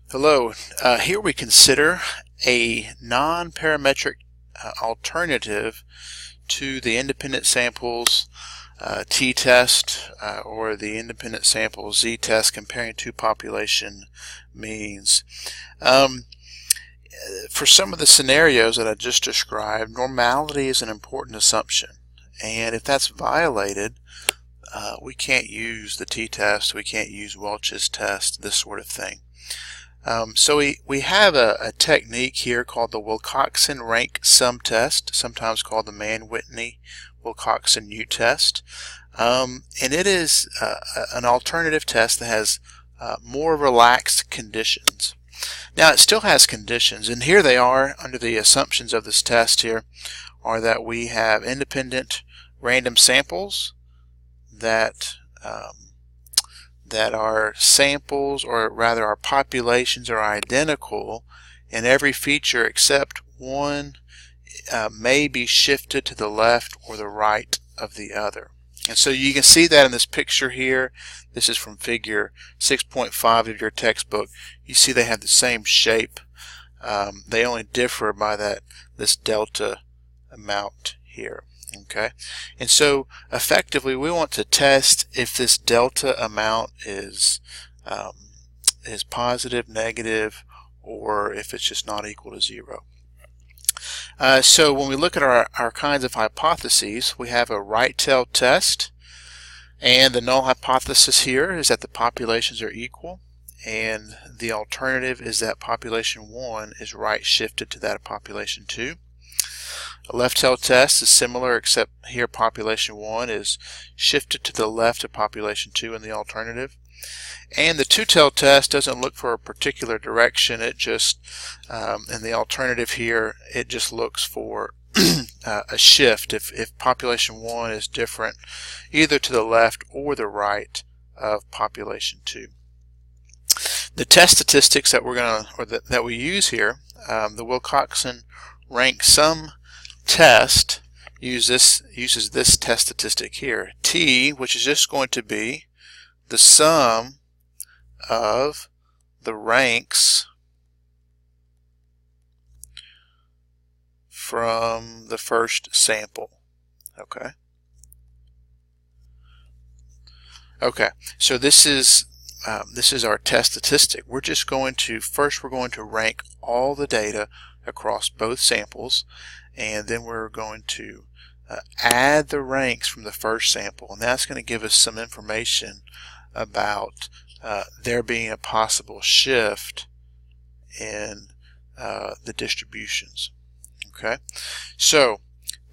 Hello. Here we consider a non-parametric alternative to the independent samples t-test or the independent sample z-test comparing two population means. For some of the scenarios that I just described, normality is an important assumption, and if that's violated, we can't use the t-test, we can't use Welch's test, this sort of thing. So we have a technique here called the Wilcoxon rank sum test, sometimes called the Mann-Whitney-Wilcoxon U-test. And it is an alternative test that has more relaxed conditions. Now it still has conditions, and here they are under the assumptions of this test here, are that we have independent random samples that our samples, or rather our populations, are identical in every feature except one may be shifted to the left or the right of the other. And so you can see that in this picture here. This is from figure 6.5 of your textbook. You see they have the same shape. They only differ by this delta amount here. Okay, and so effectively we want to test if this delta amount is positive, negative, or if it's just not equal to 0. So when we look at our kinds of hypotheses, we have a right-tail test, and the null hypothesis here is that the populations are equal, and the alternative is that population 1 is right shifted to that of population 2. A left-tail test is similar, except here population 1 is shifted to the left of population 2 in the alternative. And the two-tail test doesn't look for a particular direction. It just, in the alternative here, it just looks for a shift if population 1 is different either to the left or the right of population 2. The test statistics that that we use here, the Wilcoxon rank sum test uses this test statistic here, t, which is just going to be the sum of the ranks from the first sample. Okay, so this is our test statistic. We're just going to rank all the data across both samples, and then we're going to add the ranks from the first sample, and that's going to give us some information about there being a possible shift in the distributions. Okay, so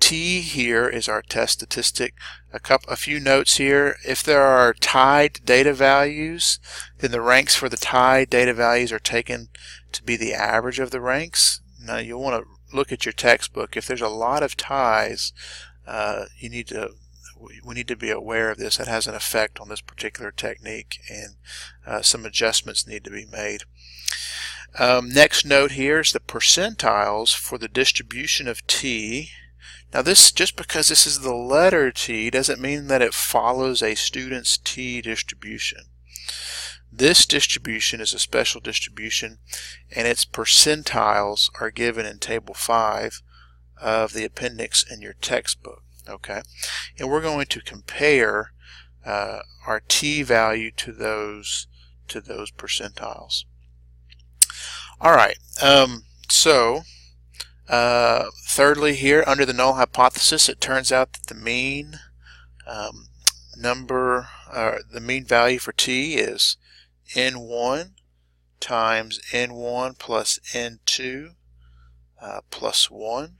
T here is our test statistic. A few notes here. If there are tied data values, then the ranks for the tied data values are taken to be the average of the ranks. Now you'll want to look at your textbook. If there's a lot of ties, we need to be aware of this. That has an effect on this particular technique, and some adjustments need to be made. Next note here is the percentiles for the distribution of T. Now this, just because this is the letter T, doesn't mean that it follows a student's T distribution. This distribution is a special distribution, and its percentiles are given in Table 5 of the appendix in your textbook. Okay, and we're going to compare our T value to those percentiles. All right. Thirdly, here under the null hypothesis, it turns out that the mean the mean value for T is N1 times N1 plus N2 plus 1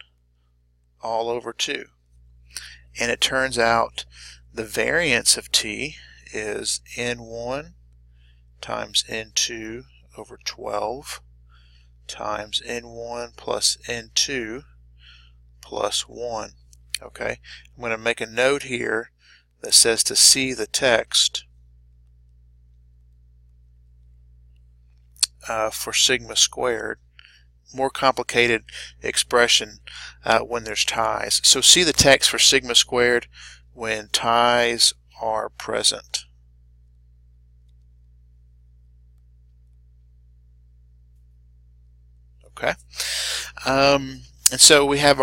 all over 2. And it turns out the variance of T is N1 times N2 over 12 times N1 plus N2 plus 1. Okay, I'm going to make a note here that says to see the text for sigma squared. More complicated expression when there's ties. So see the text for sigma squared when ties are present. Okay. And so we have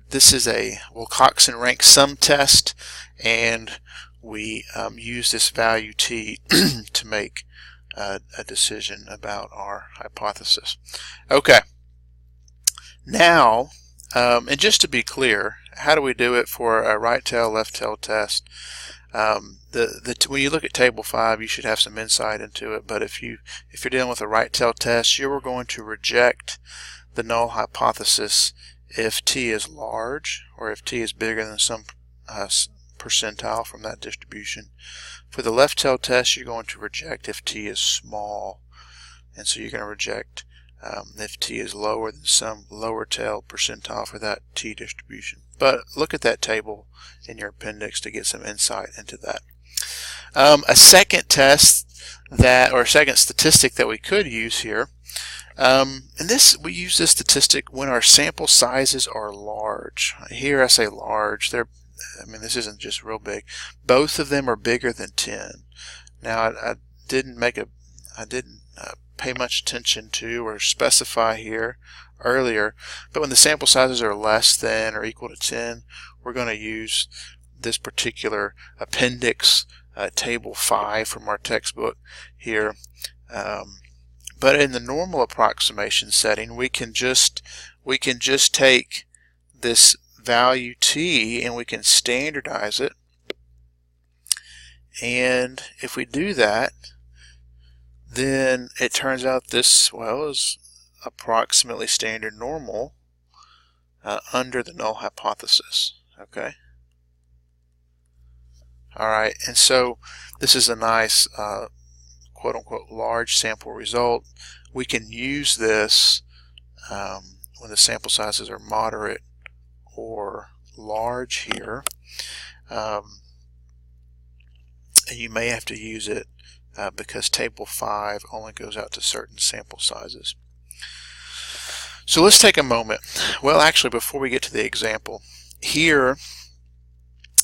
this is a Wilcoxon rank sum test, and we use this value t to make a decision about our hypothesis. Okay. Now, and just to be clear, how do we do it for a right tail, left tail test? When you look at table 5, you should have some insight into it, but if you're dealing with a right tail test, you're going to reject the null hypothesis if t is large or if t is bigger than some percentile from that distribution. For the left tail test, you're going to reject if t is small, and so you're going to reject if t is lower than some lower tail percentile for that t distribution. But look at that table in your appendix to get some insight into that. A second test or a second statistic that we could use here, and we use this statistic when our sample sizes are large. Here I say large. This isn't just real big. Both of them are bigger than 10. Now I didn't pay much attention to or specify here earlier, but when the sample sizes are less than or equal to 10, we're going to use this particular appendix, table 5 from our textbook here. But in the normal approximation setting, we can just take this value t and we can standardize it. And if we do that, then it turns out this, is approximately standard normal under the null hypothesis. Okay. Alright, and so this is a nice quote-unquote large sample result. We can use this when the sample sizes are moderate or large here. And you may have to use it because table 5 only goes out to certain sample sizes. So let's take a moment. Well, actually, before we get to the example, here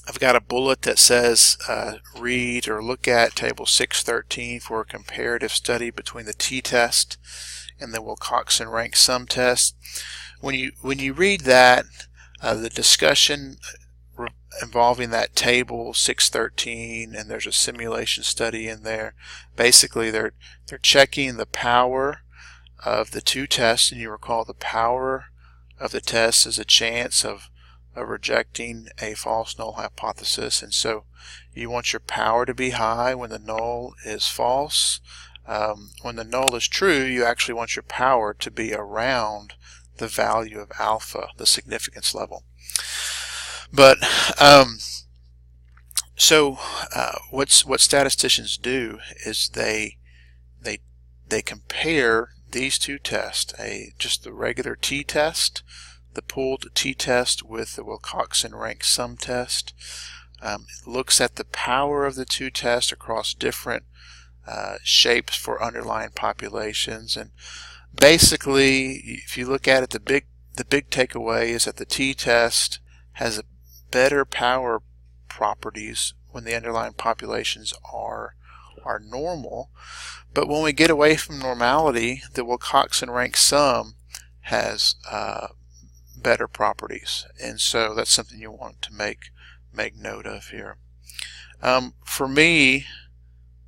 I've got a bullet that says read or look at table 613 for a comparative study between the t-test and the Wilcoxon rank sum test. When you read that, the discussion involving that table 613, and there's a simulation study in there. Basically, they're checking the power of the two tests, and you recall the power of the test is a chance of rejecting a false null hypothesis, and so you want your power to be high when the null is false. When the null is true, you actually want your power to be around the value of alpha, the significance level. But what statisticians do is they compare these two tests, just the regular t-test, the pooled t-test with the Wilcoxon rank sum test. It looks at the power of the two tests across different shapes for underlying populations, and basically, if you look at it, the big takeaway is that the t-test has a better power properties when the underlying populations are normal, but when we get away from normality, the Wilcoxon rank sum has better properties, and so that's something you want to make note of here. For me,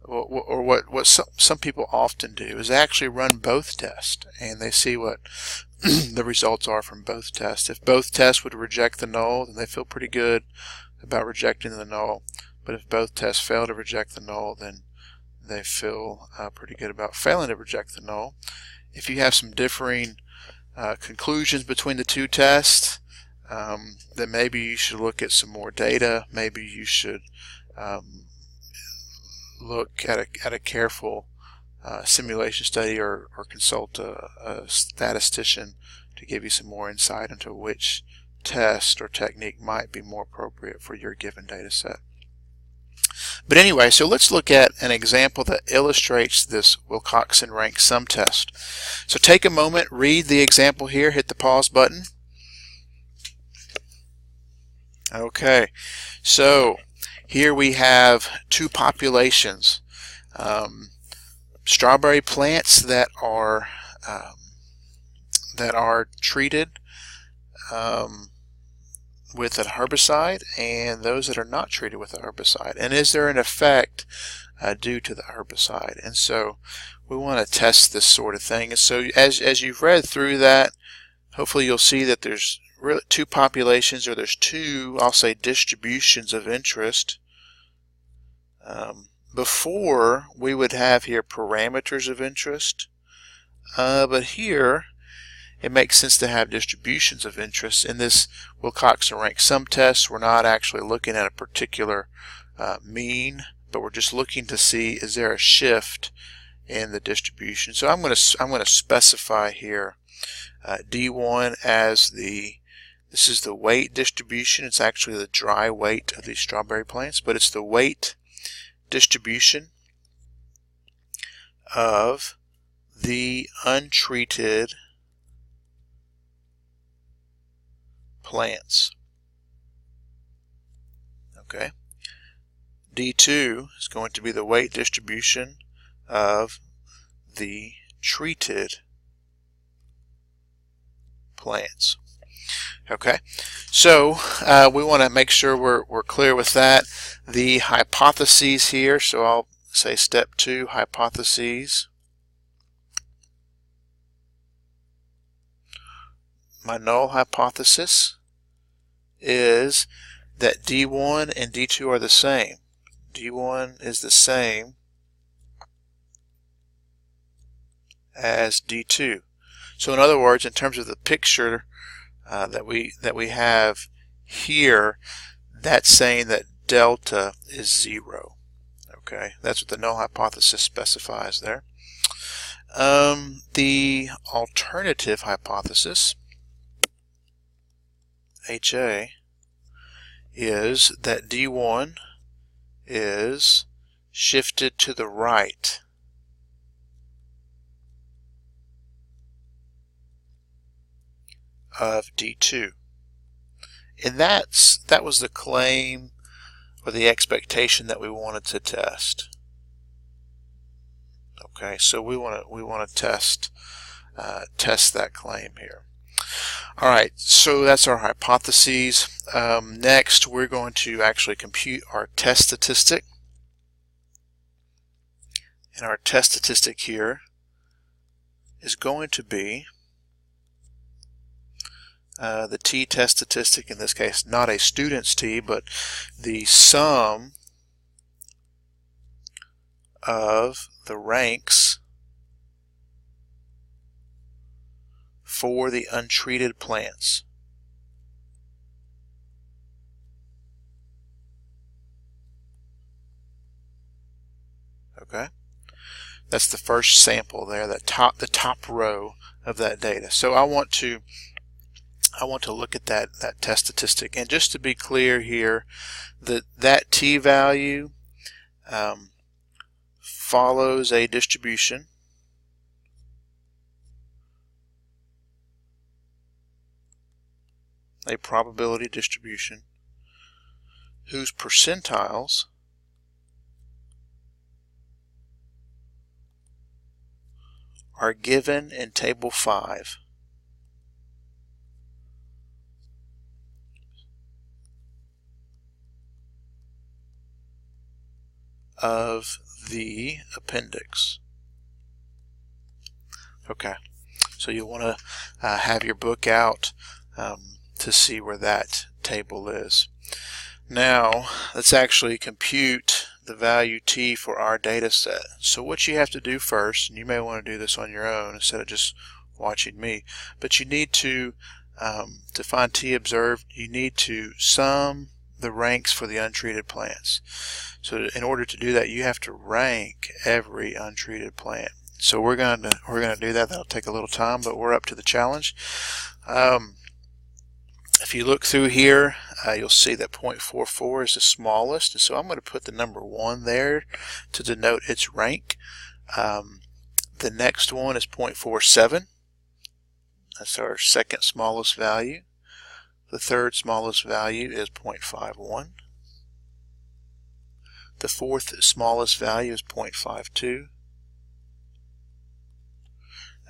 or what some people often do is actually run both tests, and they see what the results are from both tests. If both tests would reject the null, then they feel pretty good about rejecting the null. But if both tests fail to reject the null, then they feel pretty good about failing to reject the null. If you have some differing conclusions between the two tests, then maybe you should look at some more data. Maybe you should look at a careful simulation study or consult a statistician to give you some more insight into which test or technique might be more appropriate for your given data set. But anyway, so let's look at an example that illustrates this Wilcoxon rank sum test. So take a moment, read the example here, hit the pause button. Okay, so here we have two populations. Strawberry plants that are that are treated with a herbicide and those that are not treated with a herbicide, and is there an effect due to the herbicide. And so we want to test this sort of thing. And so as you've read through that, hopefully you'll see that there's really two populations, or there's two, I'll say, distributions of interest. Before, we would have here parameters of interest, but here it makes sense to have distributions of interest. In this Wilcoxon rank sum test, we're not actually looking at a particular mean, but we're just looking to see, is there a shift in the distribution. So I'm going to specify here D1 as this is the weight distribution. It's actually the dry weight of these strawberry plants, but it's the weight distribution of the untreated plants. Okay. D2 is going to be the weight distribution of the treated plants. Okay, so we want to make sure we're clear with that. The hypotheses here, so I'll say step 2, hypotheses. My null hypothesis is that D1 and D2 are the same. D1 is the same as D2. So in other words, in terms of the picture that we have here, that's saying that delta is 0. Okay, that's what the null hypothesis specifies there. The alternative hypothesis, HA, is that D1 is shifted to the right of D2. And that was the claim or the expectation that we wanted to test. Okay, so we want to test that claim here. All right, so that's our hypotheses. Next, we're going to actually compute our test statistic. And our test statistic here is going to be the t-test statistic, in this case not a student's t, but the sum of the ranks for the untreated plants. Okay, that's the first sample there, the top row of that data. So I want to look at that test statistic, and just to be clear here, that t-value follows a distribution a probability distribution whose percentiles are given in Table 5. Of the appendix. Okay, so you want to have your book out to see where that table is. Now let's actually compute the value t for our data set. So what you have to do first, and you may want to do this on your own instead of just watching me, but you need to find t observed, you need to sum the ranks for the untreated plants. So in order to do that, you have to rank every untreated plant. So we're going to do that. That'll take a little time, but we're up to the challenge. If you look through here, you'll see that 0.44 is the smallest, and so I'm going to put the number 1 there to denote its rank. The next one is 0.47. That's our second smallest value. The third smallest value is 0.51. The fourth smallest value is 0.52.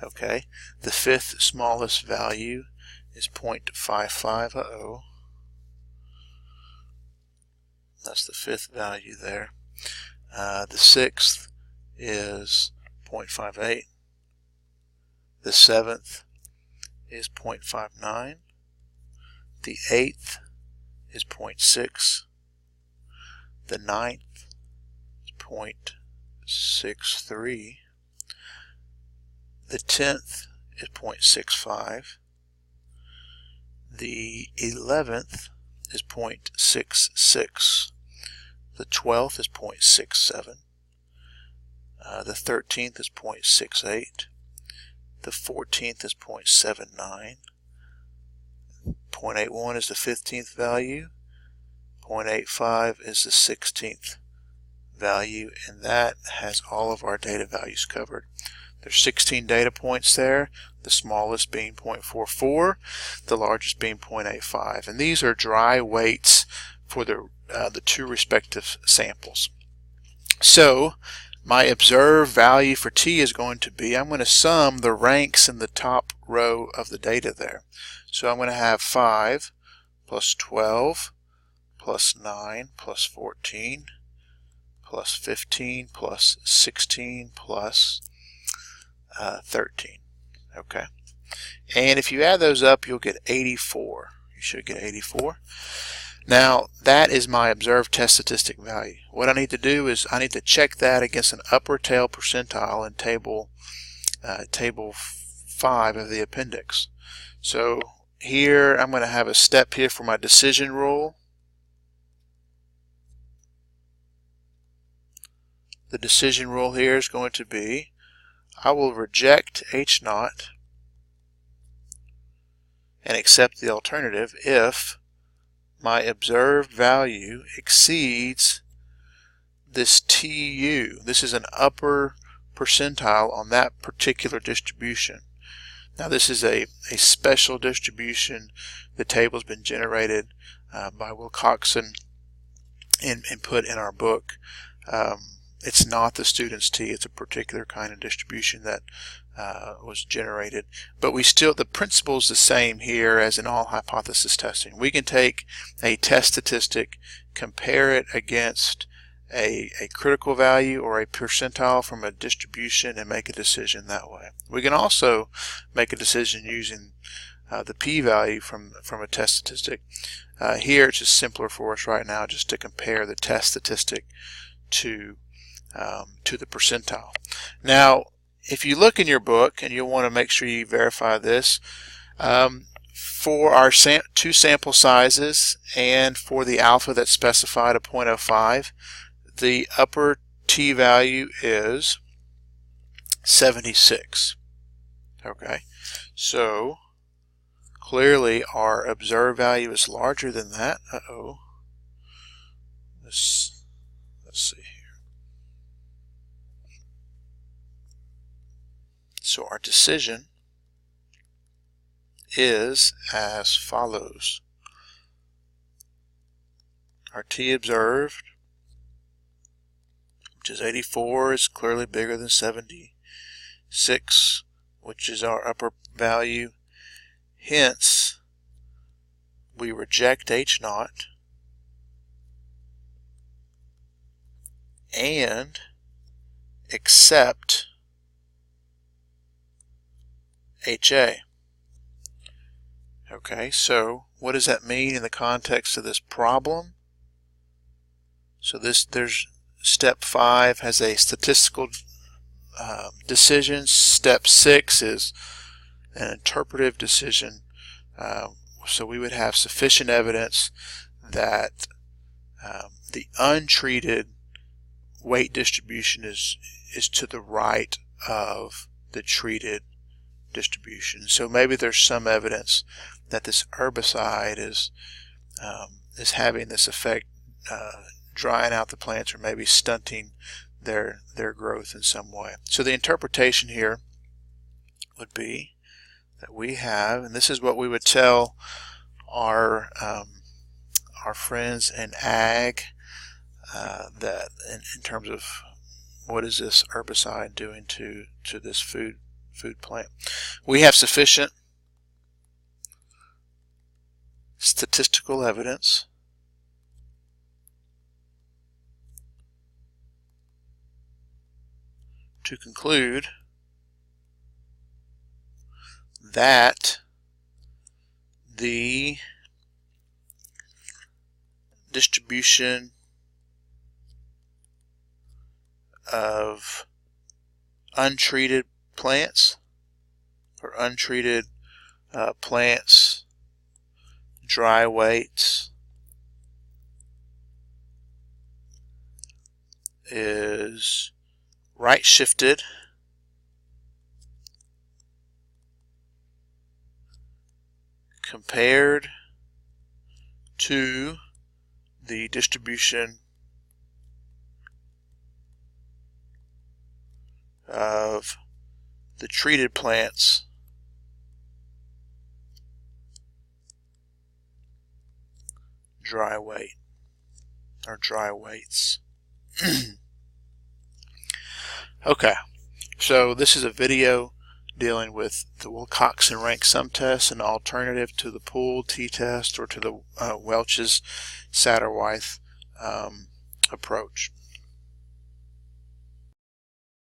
Okay, the fifth smallest value is 0.55. That's the fifth value there. The sixth is 0.58. The seventh is 0.59. The eighth is 0.6. The ninth is 0.63. The 10th is 0.65. The 11th is 0.66. The 12th is 0.67. The 13th is 0.68. The 14th is 0.79. 0.81 is the 15th value. 0.85 is the 16th value, and that has all of our data values covered. There's 16 data points there, the smallest being 0.44, the largest being 0.85, and these are dry weights for the two respective samples. So my observed value for t is going to be, I'm going to sum the ranks in the top row of the data there. So I'm going to have 5 plus 12 plus 9 plus 14 plus 15 plus 16 plus 13. Okay, and if you add those up, you'll get 84. You should get 84. Now that is my observed test statistic value. What I need to do is I need to check that against an upper tail percentile in table 5 of the appendix. So here I'm going to have a step here for my decision rule. The decision rule here is going to be, I will reject H0 and accept the alternative if my observed value exceeds this TU. This is an upper percentile on that particular distribution. Now this is a special distribution. The table's been generated by Wilcoxon and put in our book. It's not the student's t, it's a particular kind of distribution that was generated. But the principle is the same here as in all hypothesis testing. We can take a test statistic, compare it against a critical value or a percentile from a distribution and make a decision that way. We can also make a decision using the p-value from a test statistic. Here it's just simpler for us right now just to compare the test statistic to the percentile. Now if you look in your book, and you'll want to make sure you verify this, for our two sample sizes and for the alpha that's specified at 0.05, the upper t value is 76. Okay, so clearly our observed value is larger than that. Let's see here. So our decision is as follows. Our t observed, which is 84, is clearly bigger than 76, which is our upper value. Hence, we reject H0 and accept HA. Okay, so what does that mean in the context of this problem? So there's step 5 has a statistical decision. Step 6 is an interpretive decision. So we would have sufficient evidence that the untreated weight distribution is to the right of the treated distribution. So maybe there's some evidence that this herbicide is having this effect, drying out the plants or maybe stunting their growth in some way. So the interpretation here would be that we have, and this is what we would tell our friends in ag, that in terms of what is this herbicide doing to this food food plant. We have sufficient statistical evidence to conclude that the distribution of untreated plants or untreated plants, dry weights, is right shifted compared to the distribution of the treated plants dry weight or dry weights. Okay, so this is a video dealing with the Wilcoxon rank sum test, an alternative to the pool t-test or to the Welch's Satterwhite approach.